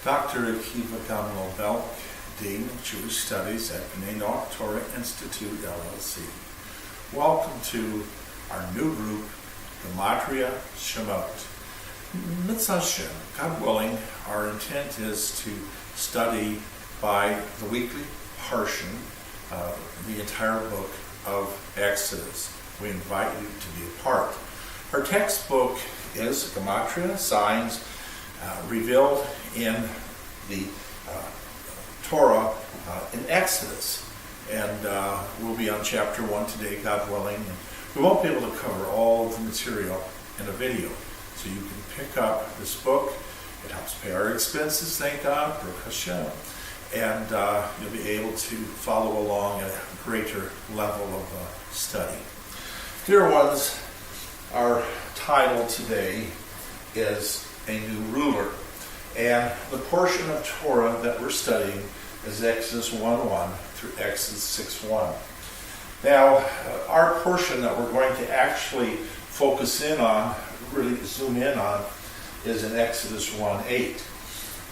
Dr. Akiva Gamliel Belk, Dean of Jewish Studies at Noach Torah Institute, LLC. Welcome to our new group, Gematria Shemot. Mitzvah Hashem, God willing, our intent is to study by the weekly Parshat, the entire book of Exodus. We invite you to be a part. Our textbook is Gematria, signs revealed in the Torah in Exodus. And we'll be on chapter 1 today, God willing. And we won't be able to cover all of the material in a video. So you can pick up this book. It helps pay our expenses, thank God, Baruch Hashem. And you'll be able to follow along at a greater level of study. Dear ones, our title today is A New Ruler. And the portion of Torah that we're studying is Exodus 1:1 through Exodus 6:1. Now, our portion that we're going to actually focus in on, really zoom in on, is in Exodus 1:8.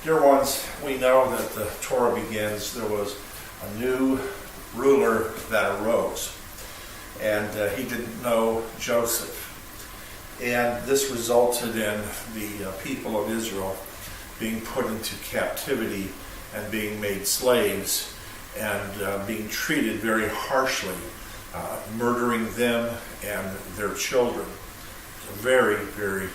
Dear ones, we know that the Torah begins, there was a new ruler that arose. And he didn't know Joseph. And this resulted in the people of Israel being put into captivity and being made slaves and being treated very harshly, murdering them and their children. A very, very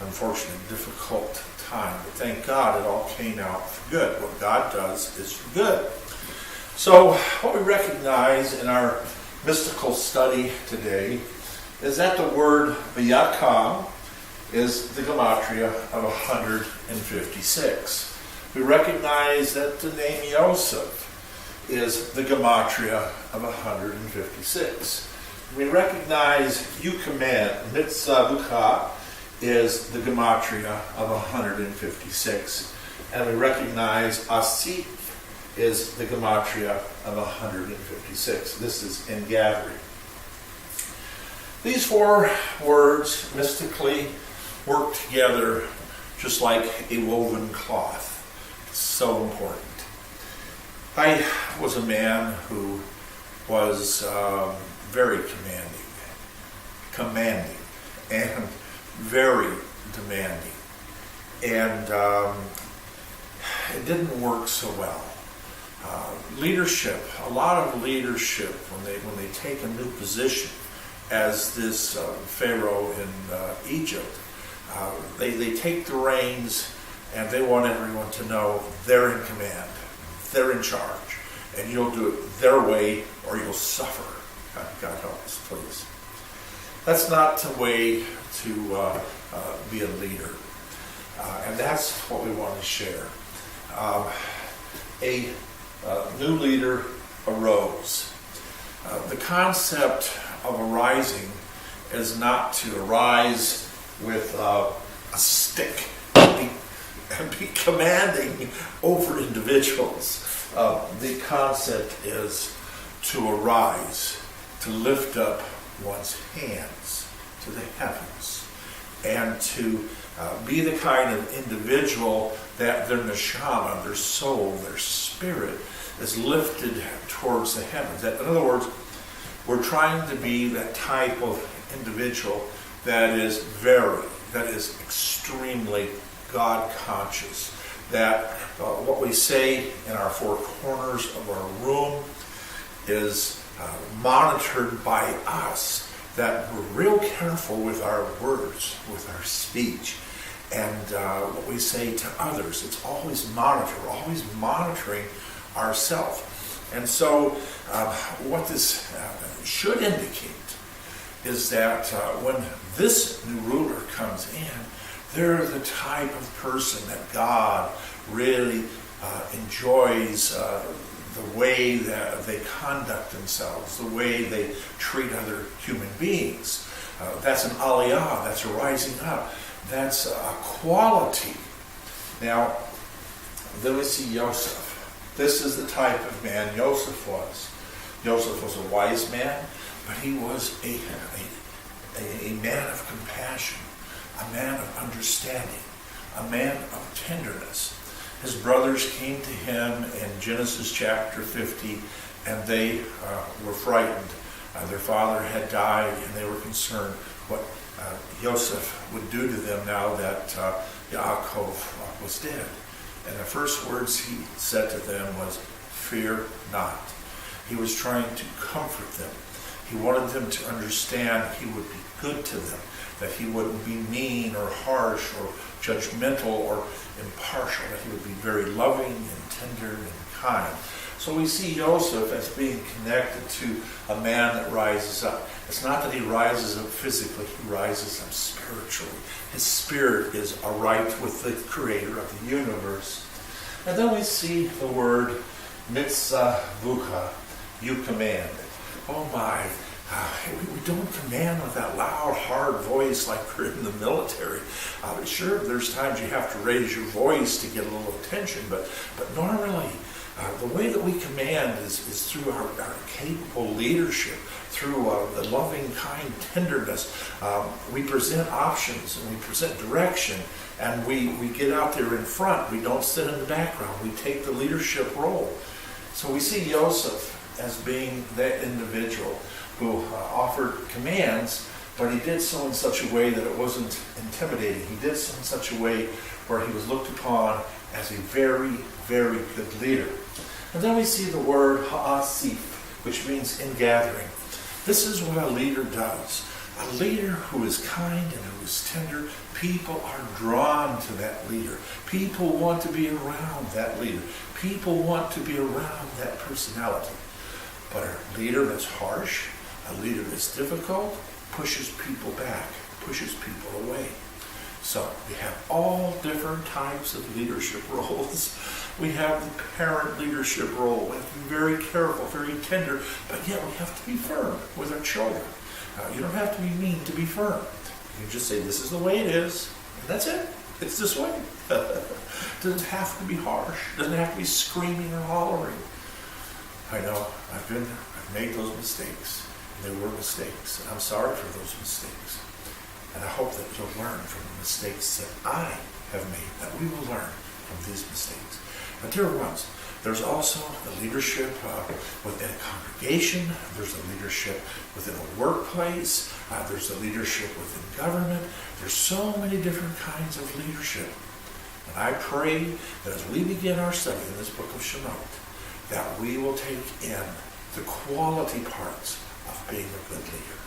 unfortunate, difficult time. But thank God it all came out for good. What God does is for good. So what we recognize in our mystical study today is that the word vayakam is the gematria of 156. We recognize that the name Yosef is the gematria of 156. We recognize you command, mitzvah is the gematria of 156. And we recognize asif is the gematria of 156. This is in gathering. These four words mystically work together just like a woven cloth. It's so important. I was a man who was very commanding, and very demanding. And it didn't work so well. Leadership, a lot of leadership, when they take a new position, as this Pharaoh in Egypt, they take the reins and they want everyone to know they're in command, they're in charge, and you'll do it their way or you'll suffer. God help us, please. That's not the way to be a leader. And that's what we want to share. A new leader arose. The concept of arising is not to arise with a stick and be commanding over individuals. The concept is to arise, to lift up one's hands to the heavens, and to be the kind of individual that their neshama, their soul, their spirit is lifted towards the heavens. In other words, we're trying to be that type of individual that is extremely God-conscious. That what we say in our four corners of our room is monitored by us. That we're real careful with our words, with our speech, and what we say to others. It's always monitored, always monitoring ourselves. And so what this should indicate is that when this new ruler comes in, they're the type of person that God really enjoys the way that they conduct themselves, the way they treat other human beings. That's an aliyah, that's a rising up. That's a quality. Now, then we see Yosef. This is the type of man Yosef was. Joseph was a wise man, but he was a man of compassion, a man of understanding, a man of tenderness. His brothers came to him in Genesis chapter 50, and they were frightened. Their father had died, and they were concerned what Joseph would do to them now that Yaakov was dead. And the first words he said to them was, "Fear not." He was trying to comfort them. He wanted them to understand he would be good to them, that he wouldn't be mean or harsh or judgmental or impartial, that he would be very loving and tender and kind. So we see Joseph as being connected to a man that rises up. It's not that he rises up physically, he rises up spiritually. His spirit is aright with the creator of the universe. And then we see the word mitzavuka, you command. Oh my, we don't command with that loud, hard voice like we're in the military. Sure, there's times you have to raise your voice to get a little attention, but normally, the way that we command is through our capable leadership, through the loving, kind tenderness. We present options and we present direction, and we get out there in front. We don't sit in the background. We take the leadership role. So we see Joseph as being that individual who offered commands, but he did so in such a way that it wasn't intimidating. He did so in such a way where he was looked upon as a very, very good leader. And then we see the word ha'asif, which means ingathering. This is what a leader does. A leader who is kind and who is tender, people are drawn to that leader. People want to be around that leader. People want to be around that personality. But a leader that's harsh, a leader that's difficult, pushes people back, pushes people away. So we have all different types of leadership roles. We have the parent leadership role. We have to be very careful, very tender, but yet we have to be firm with our children. You don't have to be mean to be firm. You can just say, this is the way it is, and that's it. It's this way. It doesn't have to be harsh. It doesn't have to be screaming or hollering. I know, I've made those mistakes. They were mistakes, and I'm sorry for those mistakes. And I hope that you'll learn from the mistakes that I have made, that we will learn from these mistakes. But dear ones, there's also the leadership within a congregation. There's the leadership within a workplace. There's the leadership within government. There's so many different kinds of leadership. And I pray that as we begin our study in this book of Shemot, that we will take in the quality parts of being a good leader.